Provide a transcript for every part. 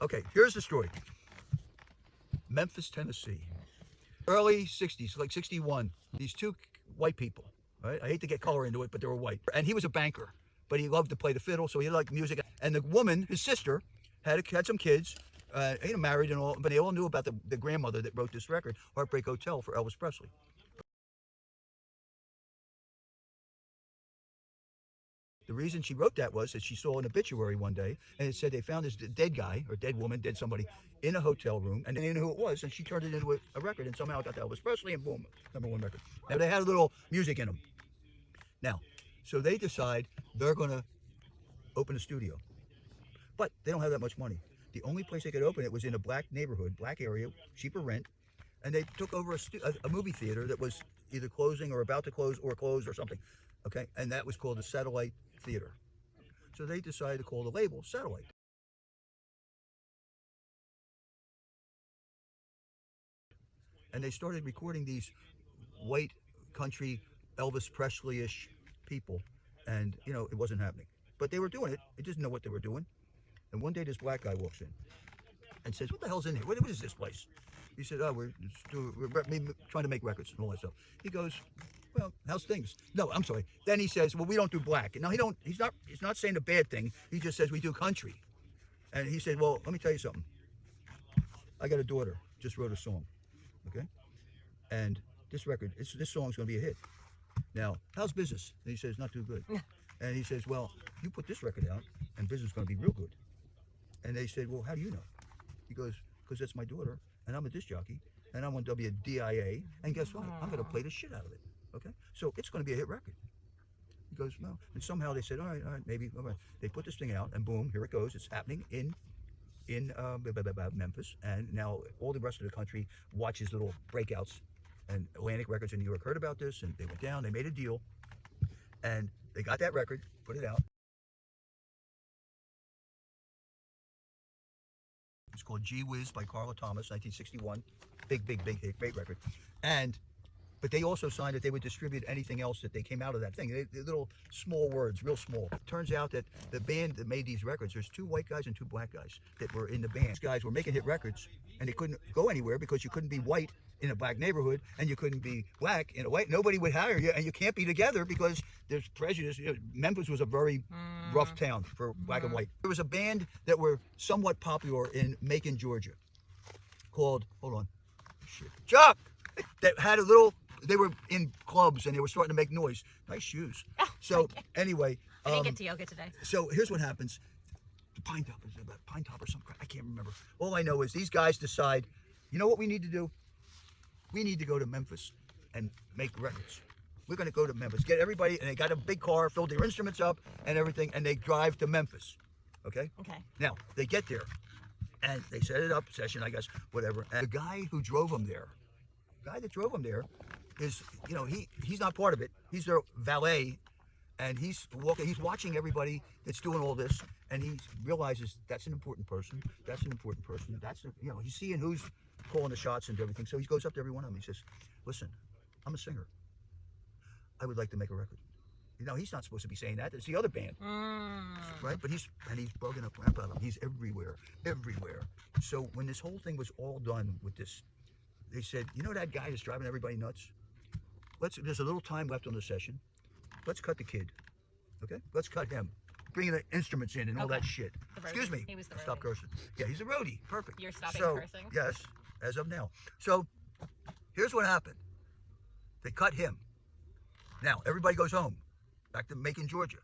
Okay, here's the story. Memphis, Tennessee. Early 60s, like 61. These two white people, right? I hate to get color into it, but they were white. And he was a banker, but he loved to play the fiddle, so he liked music. And the woman, his sister, had some kids, married and all, but they all knew about the grandmother that wrote this record, Heartbreak Hotel, for Elvis Presley. The reason she wrote that was that she saw an obituary one day, and it said they found this dead guy, or dead woman, dead somebody, in a hotel room, and they didn't know who it was, and she turned it into a record, and somehow it got to Elvis Presley, and boom, #1 record. Now, they had a little music in them. Now, so they decide they're going to open a studio. But they don't have that much money. The only place they could open it was in a black neighborhood, black area, cheaper rent, and they took over a movie theater that was either closing or about to close or closed or something, okay? And that was called the Satellite Theater. So they decided to call the label Satellite. And they started recording these white country Elvis Presley-ish people, and it wasn't happening. But they were doing it. They didn't know what they were doing. And one day this black guy walks in and says, "What the hell's in here? What is this place?" He said, "Oh, we're trying to make records and all that stuff." He goes, "Well, how's things?" No, I'm sorry. Then he says, "Well, we don't do black." No, he's not saying a bad thing. He just says we do country. And he said, "Well, let me tell you something. I got a daughter, just wrote a song, okay? And this song's going to be a hit. Now, how's business?" And he says, "Not too good." And he says, "Well, you put this record out, and business is going to be real good." And they said, "Well, how do you know?" He goes, "Because that's my daughter, and I'm a disc jockey, and I'm on WDIA, and guess what? I'm going to play the shit out of it, okay? So it's going to be a hit record." He goes, "Well," and somehow they said, all right, maybe, all right. They put this thing out, and boom, here it goes. It's happening in Memphis, and now all the rest of the country watches little breakouts, and Atlantic Records in New York heard about this, and they went down, they made a deal, and they got that record, put it out. It's called Gee Wiz by Clara Thomas, 1961. Big hit, great record. But they also signed that they would distribute anything else that they came out of that thing. They little small words, real small. Turns out that the band that made these records, there's 2 white guys and 2 black guys that were in the band. These guys were making hit records, and they couldn't go anywhere because you couldn't be white in a black neighborhood, and you couldn't be black in a white. Nobody would hire you, and you can't be together because there's prejudice. Memphis was a very rough town for black and white. There was a band that were somewhat popular in Macon, Georgia, called, hold on, Chuck, that had a little. They were in clubs and they were starting to make noise. Nice shoes. So anyway, I didn't get to yoga today. So here's what happens. The Pine Top or something. I can't remember. All I know is these guys decide, you know what we need to do? We need to go to Memphis and make records. We're going to go to Memphis. Get everybody, and they got a big car, filled their instruments up and everything, and they drive to Memphis. Okay? Okay. Now, they get there, and they set it up, session, I guess, whatever. And the guy who drove them there, is, he's not part of it. He's their valet, and he's watching everybody that's doing all this, and he realizes that's an important person. He's seeing who's calling the shots and everything. So he goes up to every one of them. He says, "Listen, I'm a singer. I would like to make a record." He's not supposed to be saying that. It's the other band, right? But he's bugging up crap out of him. He's everywhere. So when this whole thing was all done with this, they said, "You know that guy that's driving everybody nuts? There's a little time left on the session. Let's cut the kid, okay? Let's cut him. Bringing the instruments in and all that shit." Excuse me. He was the roadie. Stop cursing. Yeah, he's a roadie. Perfect. You're stopping cursing? Yes, as of now. So here's what happened. They cut him. Now everybody goes home, back to Macon, Georgia.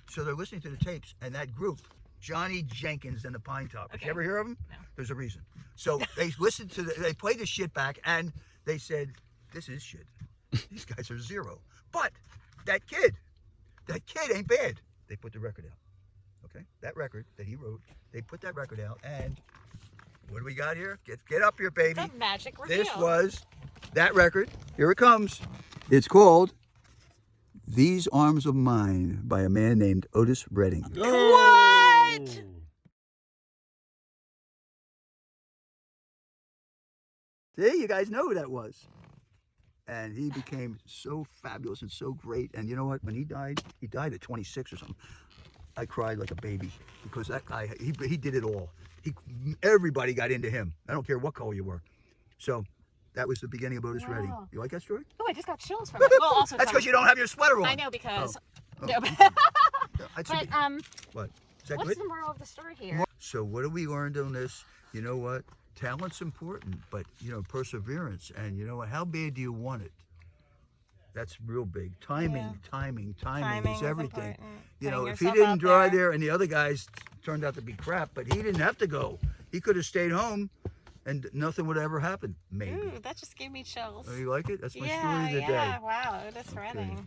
So they're listening to the tapes, and that group, Johnny Jenkins and the Pine Top. Did you ever hear of them? No. There's a reason. So they listened to they played the shit back, and they said, "This is shit. These guys are zero." But that kid ain't bad. They put the record out. Okay? That record that he wrote, they put that record out, and what do we got here? Get up here, baby. The magic reveal. This was that record. Here it comes. It's called "These Arms of Mine" by a man named Otis Redding. What? See, you guys know who that was. And he became so fabulous and so great. And you know what? When he died at 26 or something. I cried like a baby because that guy, he did it all. Everybody got into him. I don't care what color you were. So that was the beginning of Otis Redding. Wow. You like that story? Oh, I just got chills from it. Well, also That's because you don't have your sweater on. I know because. Oh. No, That's but what? Is that what's good? the moral of the story here? So what have we learned on this? You know what? Talent's important, but you know, perseverance, and you know what? How bad do you want it? That's real big. Timing is everything. You know, if he didn't drive there and the other guys turned out to be crap, but he didn't have to go. He could have stayed home and nothing would ever happen, maybe. Ooh, that just gave me chills. Oh, you like it? That's my story Yeah, of the day. yeah. Wow, Otis Redding.